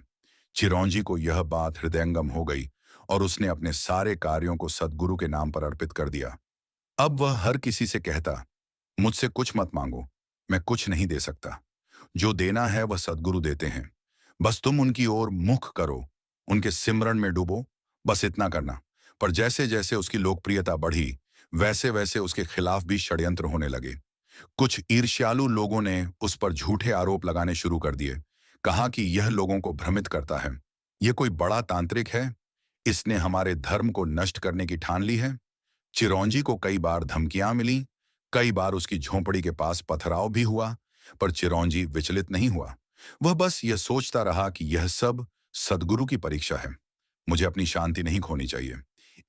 चिरौंजी को यह बात हृदयंगम हो गई और उसने अपने सारे कार्यों को सद्गुरु के नाम पर अर्पित कर दिया। अब वह हर किसी से कहता, मुझसे कुछ मत मांगो, मैं कुछ नहीं दे सकता। जो देना है वह सद्गुरु देते हैं। बस तुम उनकी ओर मुख करो, उनके सिमरन में डूबो, बस इतना करना। पर जैसे जैसे उसकी लोकप्रियता बढ़ी, वैसे वैसे उसके खिलाफ भी षड्यंत्र होने लगे। कुछ ईर्ष्यालु लोगों ने उस पर झूठे आरोप लगाने शुरू कर दिए। कहा कि यह लोगों को भ्रमित करता है, यह कोई बड़ा तांत्रिक है, इसने हमारे धर्म को नष्ट करने की ठान ली है। चिरौंजी को कई बार धमकियां मिली, कई बार उसकी झोंपड़ी के पास पथराव भी हुआ, पर चिरौंजी विचलित नहीं हुआ। वह बस यह सोचता रहा कि यह सब सद्गुरु की परीक्षा है, मुझे अपनी शांति नहीं खोनी चाहिए।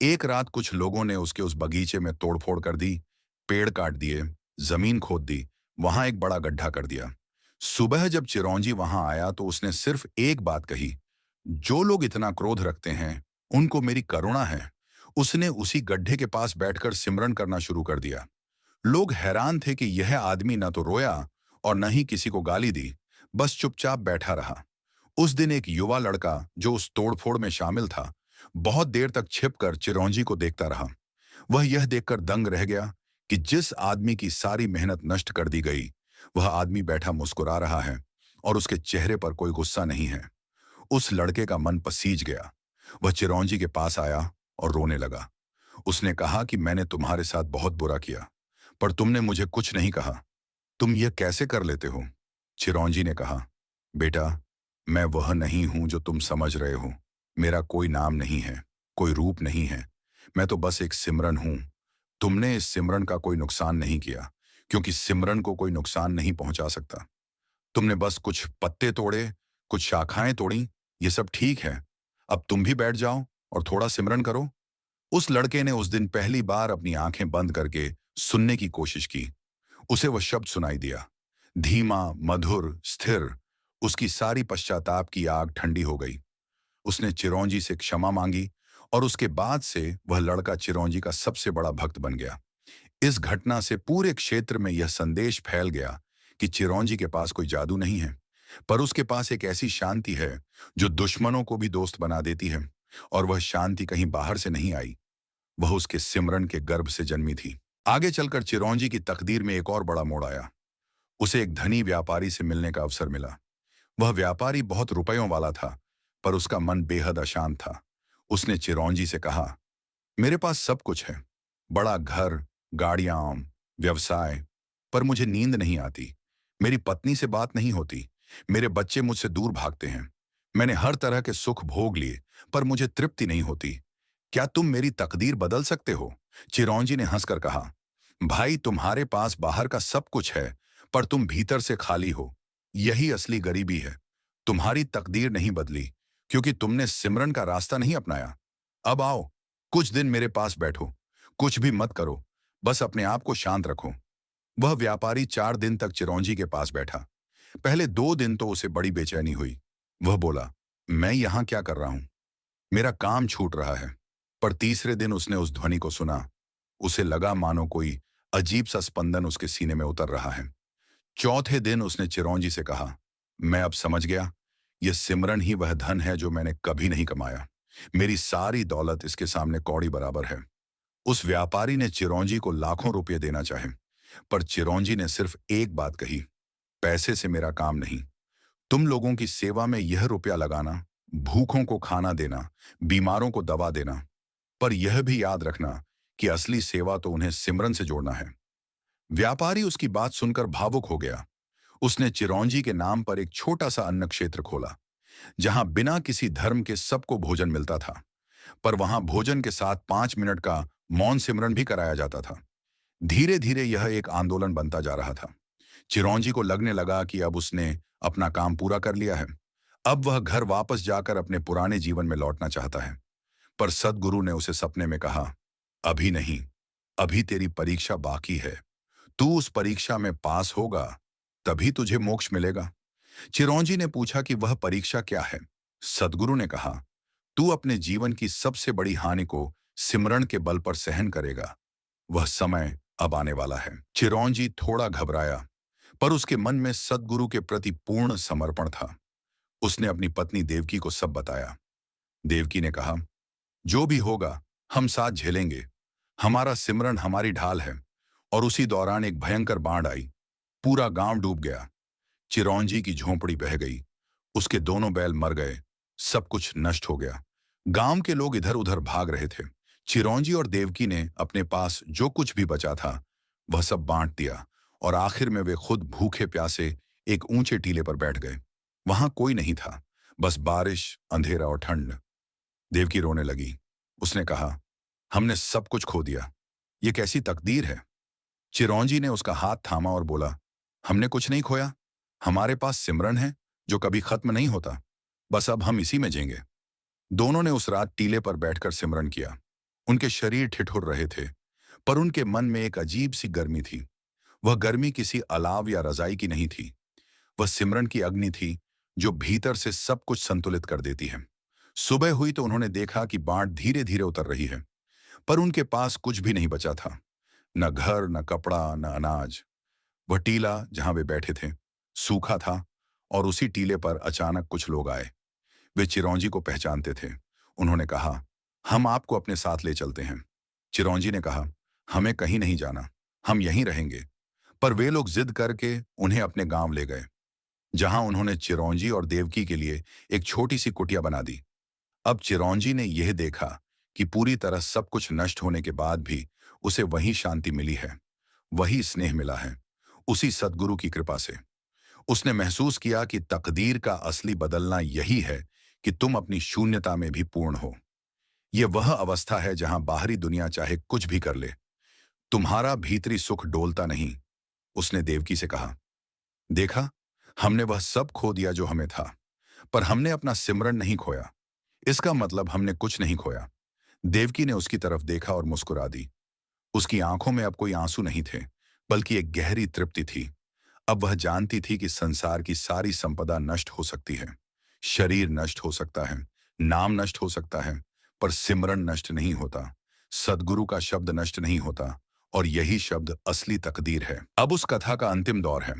एक रात कुछ लोगों ने उसके उस बगीचे में तोड़फोड़ कर दी, पेड़ काट दिए, जमीन खोद दी, वहां एक बड़ा गड्ढा कर दिया। सुबह जब चिरौंजी वहां आया तो उसने सिर्फ एक बात कही, जो लोग इतना क्रोध रखते हैं उनको मेरी करुणा है। उसने उसी गड्ढे के पास बैठकर सिमरन करना शुरू कर दिया। लोग हैरान थे कि यह आदमी न तो रोया और न ही किसी को गाली दी, बस चुपचाप बैठा रहा। उस दिन एक युवा लड़का जो उस तोड़फोड़ में शामिल था, बहुत देर तक छिपकर चिरौंजी को देखता रहा। वह यह देखकर दंग रह गया कि जिस आदमी की सारी मेहनत नष्ट कर दी गई, वह आदमी बैठा मुस्कुरा रहा है और उसके चेहरे पर कोई गुस्सा नहीं है। उस लड़के का मन पसीज गया। वह चिरौंजी के पास आया और रोने लगा। उसने कहा कि मैंने तुम्हारे साथ बहुत बुरा किया, पर तुमने मुझे कुछ नहीं कहा। तुम यह कैसे कर लेते हो? चिरौंजी ने कहा, बेटा, मैं वह नहीं हूं जो तुम समझ रहे हो। मेरा कोई नाम नहीं है, कोई रूप नहीं है। मैं तो बस एक सिमरन हूं। तुमने इस सिमरन का कोई नुकसान नहीं किया, क्योंकि सिमरन को कोई नुकसान नहीं पहुंचा सकता। तुमने बस कुछ पत्ते तोड़े, कुछ शाखाएं तोड़ी, ये सब ठीक है। अब तुम भी बैठ जाओ और थोड़ा सिमरन करो। उस लड़के ने उस दिन पहली बार अपनी आंखें बंद करके सुनने की कोशिश की। उसे वह शब्द सुनाई दिया, धीमा, मधुर, स्थिर। उसकी सारी पश्चाताप की आग ठंडी हो गई। उसने चिरौंजी से क्षमा मांगी और उसके बाद से वह लड़का चिरौंजी का सबसे बड़ा भक्त बन गया। इस घटना से पूरे क्षेत्र में यह संदेश फैल गया कि चिरौंजी के पास कोई जादू नहीं है, पर उसके पास एक ऐसी शांति है जो दुश्मनों को भी दोस्त बना देती है। और वह शांति कहीं बाहर से नहीं आई, वह उसके सिमरन के गर्भ से जन्मी थी। आगे चलकर चिरौंजी की तकदीर में एक और बड़ा मोड़ आया। उसे एक धनी व्यापारी से मिलने का अवसर मिला। वह व्यापारी बहुत रुपयों वाला था, पर उसका मन बेहद अशांत था। उसने चिरौंजी से कहा, मेरे पास सब कुछ है, बड़ा घर, गाड़ियां, व्यवसाय, पर मुझे नींद नहीं आती। मेरी पत्नी से बात नहीं होती, मेरे बच्चे मुझसे दूर भागते हैं। मैंने हर तरह के सुख भोग लिए, पर मुझे तृप्ति नहीं होती। क्या तुम मेरी तकदीर बदल सकते हो? चिरौंजी ने हंसकर कहा, भाई, तुम्हारे पास बाहर का सब कुछ है, पर तुम भीतर से खाली हो। यही असली गरीबी है। तुम्हारी तकदीर नहीं बदली, क्योंकि तुमने सिमरन का रास्ता नहीं अपनाया। अब आओ, कुछ दिन मेरे पास बैठो, कुछ भी मत करो, बस अपने आप को शांत रखो। वह व्यापारी 4 दिन तक चिरौंजी के पास बैठा। पहले 2 दिन तो उसे बड़ी बेचैनी हुई। वह बोला, मैं यहां क्या कर रहा हूं? मेरा काम छूट रहा है। पर तीसरे दिन उसने उस ध्वनि को सुना। उसे लगा मानो कोई अजीब सा स्पंदन उसके सीने में उतर रहा है। चौथे दिन उसने चिरौंजी से कहा, मैं अब समझ गया, यह सिमरन ही वह धन है जो मैंने कभी नहीं कमाया। मेरी सारी दौलत इसके सामने कौड़ी बराबर है। उस व्यापारी ने चिरौंजी को लाखों रुपए देना चाहे, पर चिरौंजी ने सिर्फ एक बात कही, पैसे से मेरा काम नहीं। तुम लोगों की सेवा में यह रुपया लगाना, भूखों को खाना देना, बीमारों को दवा देना, पर यह भी याद रखना कि असली सेवा तो उन्हें सिमरन से जोड़ना है। व्यापारी उसकी बात सुनकर भावुक हो गया। उसने चिरौंजी के नाम पर एक छोटा सा अन्न क्षेत्र खोला, जहां बिना किसी धर्म के सबको भोजन मिलता था, पर वहां भोजन के साथ 5 मिनट का मौन सिमरन भी कराया जाता था। धीरे धीरे यह एक आंदोलन बनता जा रहा था। चिरौंजी को लगने लगा कि अब उसने अपना काम पूरा कर लिया है। अब वह घर वापस जाकर अपने पुराने जीवन में लौटना चाहता है। पर सद्गुरु ने उसे सपने में कहा, अभी नहीं, अभी तेरी परीक्षा बाकी है। तू उस परीक्षा में पास होगा, तभी तुझे मोक्ष मिलेगा। चिरौंजी ने पूछा कि वह परीक्षा क्या है? सद्गुरु ने कहा, तू अपने जीवन की सबसे बड़ी हानि को सिमरन के बल पर सहन करेगा। वह समय अब आने वाला है। चिरौंजी थोड़ा घबराया, पर उसके मन में सद्गुरु के प्रति पूर्ण समर्पण था। उसने अपनी पत्नी देवकी को सब बताया। देवकी ने कहा, जो भी होगा हम साथ झेलेंगे। हमारा सिमरन हमारी ढाल है। और उसी दौरान एक भयंकर बाढ़ आई। पूरा गांव डूब गया। चिरौंजी की झोंपड़ी बह गई। उसके दोनों बैल मर गए। सब कुछ नष्ट हो गया। गांव के लोग इधर उधर भाग रहे थे। चिरौंजी और देवकी ने अपने पास जो कुछ भी बचा था वह सब बांट दिया, और आखिर में वे खुद भूखे प्यासे एक ऊंचे टीले पर बैठ गए। वहां कोई नहीं था, बस बारिश, अंधेरा और ठंड। देवकी रोने लगी। उसने कहा, हमने सब कुछ खो दिया। ये कैसी तकदीर है? चिरौंजी ने उसका हाथ थामा और बोला, हमने कुछ नहीं खोया। हमारे पास सिमरन है जो कभी खत्म नहीं होता। बस अब हम इसी में जिएंगे। दोनों ने उस रात टीले पर बैठकर सिमरन किया। उनके शरीर ठिठुर रहे थे, पर उनके मन में एक अजीब सी गर्मी थी। वह गर्मी किसी अलाव या रजाई की नहीं थी। वह सिमरन की अग्नि थी, जो भीतर से सब कुछ संतुलित कर देती है। सुबह हुई तो उन्होंने देखा कि बाढ़ धीरे धीरे उतर रही है, पर उनके पास कुछ भी नहीं बचा था। न घर, न कपड़ा, न अनाज। वह टीला जहां वे बैठे थे सूखा था, और उसी टीले पर अचानक कुछ लोग आए। वे चिरौंजी को पहचानते थे। उन्होंने कहा, हम आपको अपने साथ ले चलते हैं। चिरौंजी ने कहा, हमें कहीं नहीं जाना, हम यहीं रहेंगे। पर वे लोग जिद करके उन्हें अपने गांव ले गए, जहां उन्होंने चिरौंजी और देवकी के लिए एक छोटी सी कुटिया बना दी। अब चिरौंजी ने यह देखा कि पूरी तरह सब कुछ नष्ट होने के बाद भी उसे वही शांति मिली है, वही स्नेह मिला है, उसी सद्गुरु की कृपा से। उसने महसूस किया कि तकदीर का असली बदलना यही है कि तुम अपनी शून्यता में भी पूर्ण हो। यह वह अवस्था है जहां बाहरी दुनिया चाहे कुछ भी कर ले, तुम्हारा भीतरी सुख डोलता नहीं। उसने देवकी से कहा, देखा, हमने वह सब खो दिया जो हमें था, पर हमने अपना सिमरन नहीं खोया। इसका मतलब हमने कुछ नहीं खोया। देवकी ने उसकी तरफ देखा और मुस्कुरा दी। उसकी आंखों में अब कोई आंसू नहीं थे, बल्कि एक गहरी तृप्ति थी। अब वह जानती थी कि संसार की सारी संपदा नष्ट हो सकती है, शरीर नष्ट हो सकता है, नाम नष्ट हो सकता है, पर सिमरन नष्ट नहीं होता, सद्गुरु का शब्द नष्ट नहीं होता, और यही शब्द असली तकदीर है। अब उस कथा का अंतिम दौर है,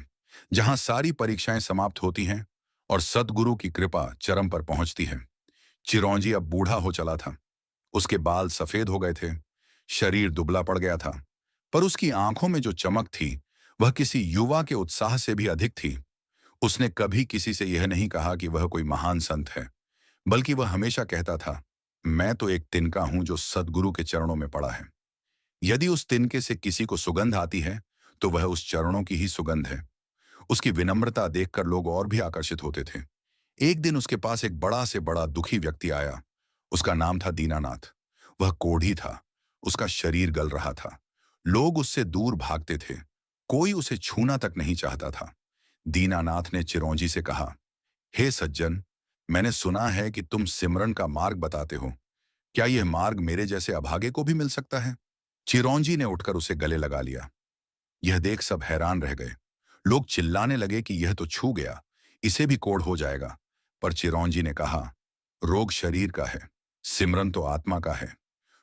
जहां सारी परीक्षाएं समाप्त होती हैं और सद्गुरु की कृपा चरम पर पहुंचती है। चिरौंजी अब बूढ़ा हो चला था। उसके बाल सफेद हो गए थे, शरीर दुबला पड़ गया था, पर उसकी आंखों में जो चमक थी वह किसी युवा के उत्साह से भी अधिक थी। उसने कभी किसी से यह नहीं कहा कि वह कोई महान संत है, बल्कि वह हमेशा कहता था, मैं तो एक तिनका हूं जो सद्गुरु के चरणों में पड़ा है। यदि उस तिनके से किसी को सुगंध आती है तो वह उस चरणों की ही सुगंध है। उसकी विनम्रता देखकर लोग और भी आकर्षित होते थे। एक दिन उसके पास एक बड़ा से बड़ा दुखी व्यक्ति आया। उसका नाम था दीनानाथ। वह कोढ़ी था, उसका शरीर गल रहा था। लोग उससे दूर भागते थे, कोई उसे छूना तक नहीं चाहता था। दीनानाथ ने चिरौंजी से कहा, हे सज्जन, मैंने सुना है कि तुम सिमरन का मार्ग बताते हो। क्या यह मार्ग मेरे जैसे अभागे को भी मिल सकता है? चिरौंजी ने उठकर उसे गले लगा लिया। यह देख सब हैरान रह गए। लोग चिल्लाने लगे कि यह तो छू गया, इसे भी कोढ़ हो जाएगा। पर चिरौंजी ने कहा, रोग शरीर का है, सिमरन तो आत्मा का है।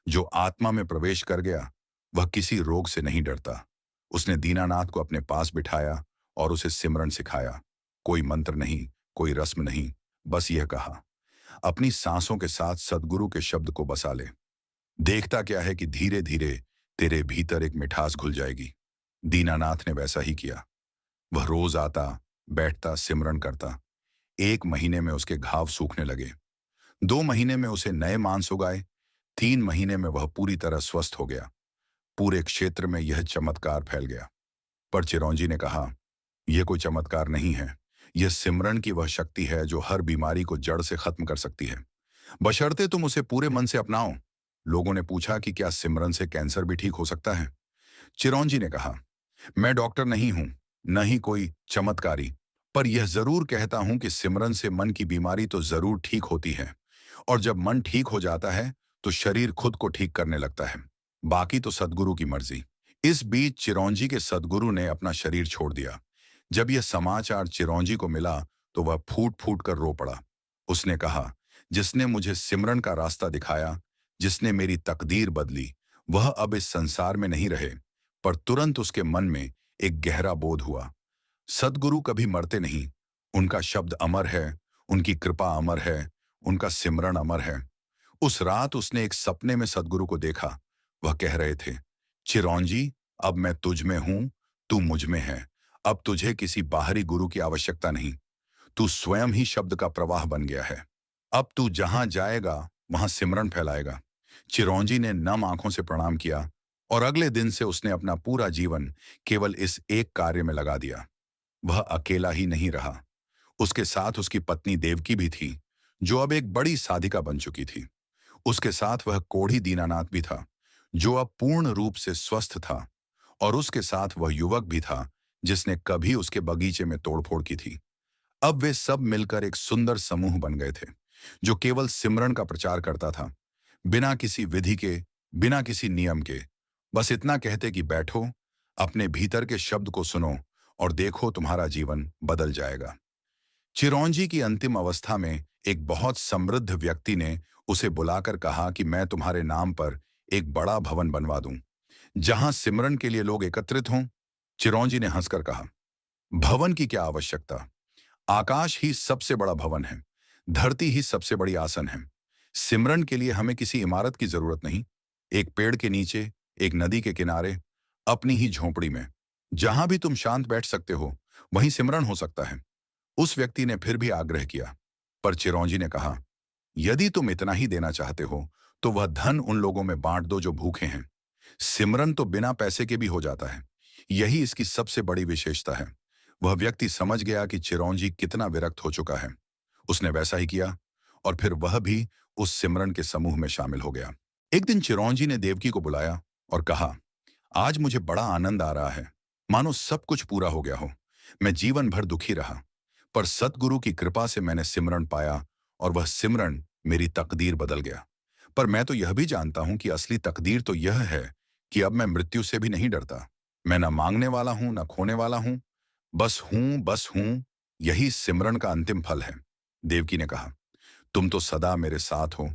जो आत्मा में प्रवेश कर गया वह किसी रोग से नहीं डरता। उसने दीनानाथ को अपने पास बिठाया और उसे सिमरन सिखाया। कोई मंत्र नहीं, कोई रस्म नहीं, बस यह कहा, अपनी सांसों के साथ सद्गुरु के शब्द को बसा ले। देखता क्या है कि धीरे धीरे तेरे भीतर एक मिठास घुल जाएगी। दीनानाथ ने वैसा ही किया। वह रोज आता, बैठता, सिमरन करता। 1 महीने में उसके घाव सूखने लगे। 2 महीने में उसे नए मांस उगाए। 3 महीने में वह पूरी तरह स्वस्थ हो गया। पूरे क्षेत्र में यह चमत्कार फैल गया। पर चिरौंजी ने कहा, यह कोई चमत्कार नहीं है। यह सिमरन की वह शक्ति है जो हर बीमारी को जड़ से खत्म कर सकती है, बशर्ते तुम उसे पूरे मन से अपनाओ। लोगों ने पूछा कि क्या सिमरन से कैंसर भी ठीक हो सकता है? चिरौंजी ने कहा, मैं डॉक्टर नहीं हूं, न ही कोई चमत्कारी, पर यह जरूर कहता हूं कि सिमरन से मन की बीमारी तो जरूर ठीक होती है, और जब मन ठीक हो जाता है तो शरीर खुद को ठीक करने लगता है। बाकी तो सद्गुरु की मर्जी। इस बीच चिरौंजी के सद्गुरु ने अपना शरीर छोड़ दिया। जब यह समाचार चिरौंजी को मिला तो वह फूट फूट कर रो पड़ा। उसने कहा, जिसने मुझे सिमरन का रास्ता दिखाया, जिसने मेरी तकदीर बदली, वह अब इस संसार में नहीं रहे। पर तुरंत उसके मन में एक गहरा बोध हुआ, सद्गुरु कभी मरते नहीं, उनका शब्द अमर है, उनकी कृपा अमर है, उनका सिमरन अमर है। उस रात उसने एक सपने में सद्गुरु को देखा। वह कह रहे थे, चिरौंजी, अब मैं तुझ में हूं, तू मुझ में है। अब तुझे किसी बाहरी गुरु की आवश्यकता नहीं, तू स्वयं ही शब्द का प्रवाह बन गया है। अब तू जहां जाएगा वहां सिमरन फैलाएगा। चिरौंजी ने नम आंखों से प्रणाम किया और अगले दिन से उसने अपना पूरा जीवन केवल इस एक कार्य में लगा दिया। वह अकेला ही नहीं रहा, उसके साथ उसकी पत्नी देवकी भी थी, जो अब एक बड़ी साधिका बन चुकी थी। उसके साथ वह कोढ़ी दीनानाथ भी था, जो अब पूर्ण रूप से स्वस्थ था, और उसके साथ वह युवक भी था जिसने कभी उसके बगीचे में तोड़फोड़ की थी। अब वे सब मिलकर एक सुंदर समूह बन गए थे, जो केवल सिमरन का प्रचार करता था, बिना किसी विधि के, बिना किसी नियम के। बस इतना कहते कि बैठो, अपने भीतर के शब्द को सुनो और देखो तुम्हारा जीवन बदल जाएगा। चिरौंजी की अंतिम अवस्था में एक बहुत समृद्ध व्यक्ति ने उसे बुलाकर कहा कि मैं तुम्हारे नाम पर एक बड़ा भवन बनवा दूं, जहां सिमरन के लिए लोग एकत्रित हों। चिरौंजी ने हंसकर कहा, भवन की क्या आवश्यकता? आकाश ही सबसे बड़ा भवन है, धरती ही सबसे बड़ी आसन है। सिमरन के लिए हमें किसी इमारत की जरूरत नहीं। एक पेड़ के नीचे, एक नदी के किनारे, अपनी ही झोंपड़ी में, जहां भी तुम शांत बैठ सकते हो, वहीं सिमरन हो सकता है। उस व्यक्ति ने फिर भी आग्रह किया, पर चिरौंजी ने कहा, यदि तुम इतना ही देना चाहते हो तो वह धन उन लोगों में बांट दो जो भूखे हैं। सिमरन तो बिना पैसे के भी हो जाता है, यही इसकी सबसे बड़ी विशेषता है। वह व्यक्ति समझ गया कि चिरौंजी कितना विरक्त हो चुका है। उसने वैसा ही किया और फिर वह भी उस सिमरन के समूह में शामिल हो गया। एक दिन चिरौंजी ने देवकी को बुलाया और कहा, आज मुझे बड़ा आनंद आ रहा है, मानो सब कुछ पूरा हो गया हो। मैं जीवन भर दुखी रहा, पर सतगुरु की कृपा से मैंने सिमरन पाया और वह सिमरन मेरी तकदीर बदल गया। पर मैं तो यह भी जानता हूं कि असली तकदीर तो यह है कि अब मैं मृत्यु से भी नहीं डरता। मैं ना मांगने वाला हूं, ना खोने वाला हूं, बस हूं। यही सिमरन का अंतिम फल है। देवकी ने कहा, तुम तो सदा मेरे साथ हो,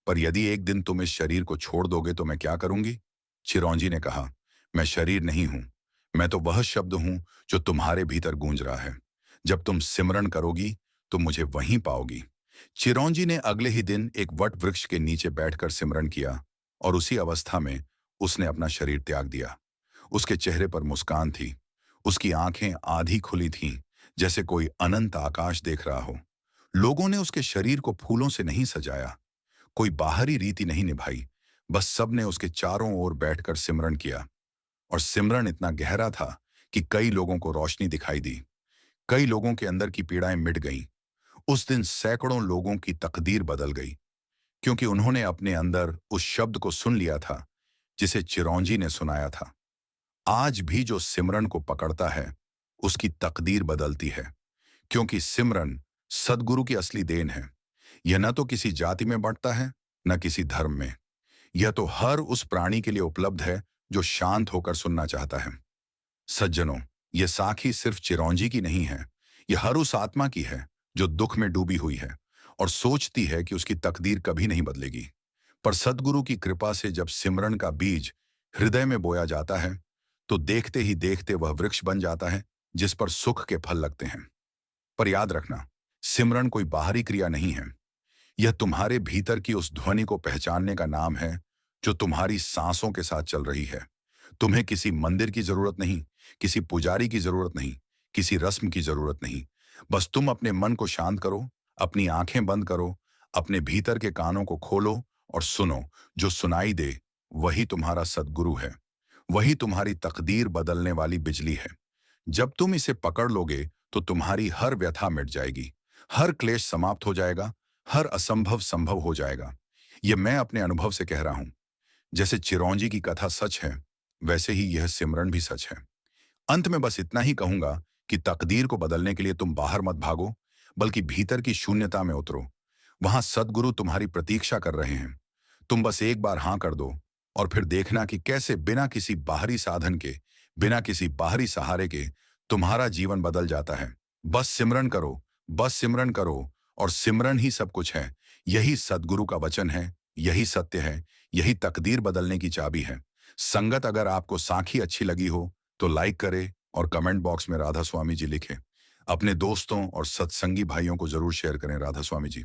पर यदि एक दिन तुम इस शरीर को छोड़ दोगे तो मैं क्या करूंगी? चिरौंजी ने कहा, मैं शरीर नहीं हूं, मैं तो वह शब्द हूं जो तुम्हारे भीतर गूंज रहा है। जब तुम सिमरन करोगी तो मुझे वहीं पाओगी। चिरौंजी ने अगले ही दिन एक वट वृक्ष के नीचे बैठकर सिमरन किया और उसी अवस्था में उसने अपना शरीर त्याग दिया। उसके चेहरे पर मुस्कान थी, उसकी आंखें आधी खुली थीं, जैसे कोई अनंत आकाश देख रहा हो। लोगों ने उसके शरीर को फूलों से नहीं सजाया, कोई बाहरी रीति नहीं निभाई, बस सबने उसके चारों ओर बैठकर सिमरन किया। और सिमरन इतना गहरा था कि कई लोगों को रोशनी दिखाई दी, कई लोगों के अंदर की पीड़ाएं मिट गईं। उस दिन सैकड़ों लोगों की तकदीर बदल गई, क्योंकि उन्होंने अपने अंदर उस शब्द को सुन लिया था जिसे चिरौंजी ने सुनाया था। आज भी जो सिमरन को पकड़ता है उसकी तकदीर बदलती है, क्योंकि सिमरन सदगुरु की असली देन है। यह न तो किसी जाति में बढ़ता है, न किसी धर्म में। यह तो हर उस प्राणी के लिए उपलब्ध है जो शांत होकर सुनना चाहता है। सज्जनों, यह साखी सिर्फ चिरौंजी की नहीं है, यह हर उस आत्मा की है जो दुख में डूबी हुई है और सोचती है कि उसकी तकदीर कभी नहीं बदलेगी। पर सदगुरु की कृपा से जब सिमरन का बीज हृदय में बोया जाता है, तो देखते ही देखते वह वृक्ष बन जाता है जिस पर सुख के फल लगते हैं। पर याद रखना, सिमरन कोई बाहरी क्रिया नहीं है। यह तुम्हारे भीतर की उस ध्वनि को पहचानने का नाम है जो तुम्हारी सांसों के साथ चल रही है। तुम्हें किसी मंदिर की जरूरत नहीं, किसी पुजारी की जरूरत नहीं, किसी रस्म की जरूरत नहीं। बस तुम अपने मन को शांत करो, अपनी आंखें बंद करो, अपने भीतर के कानों को खोलो और सुनो। जो सुनाई दे वही तुम्हारा सद्गुरु है, वही तुम्हारी तकदीर बदलने वाली बिजली है। जब तुम इसे पकड़ लोगे तो तुम्हारी हर व्यथा मिट जाएगी, हर क्लेश समाप्त हो जाएगा, हर असंभव संभव हो जाएगा। यह मैं अपने अनुभव से कह रहा हूं। जैसे चिरौंजी की कथा सच है, वैसे ही यह सिमरन भी सच है। अंत में बस इतना ही कहूंगा कि तकदीर को बदलने के लिए तुम बाहर मत भागो, बल्कि भीतर की शून्यता में उतरो। वहां सद्गुरु तुम्हारी प्रतीक्षा कर रहे हैं। तुम बस एक बार हां कर दो और फिर देखना कि कैसे बिना किसी बाहरी साधन के, बिना किसी बाहरी सहारे के तुम्हारा जीवन बदल जाता है। बस सिमरन करो, बस सिमरन करो, और सिमरन ही सब कुछ है। यही सद्गुरु का वचन है, यही सत्य है, यही तकदीर बदलने की चाबी है। संगत अगर आपको साखी अच्छी लगी हो तो लाइक करें और कमेंट बॉक्स में राधा स्वामी जी लिखें। अपने दोस्तों और सत्संगी भाइयों को जरूर शेयर करें। राधा स्वामी जी।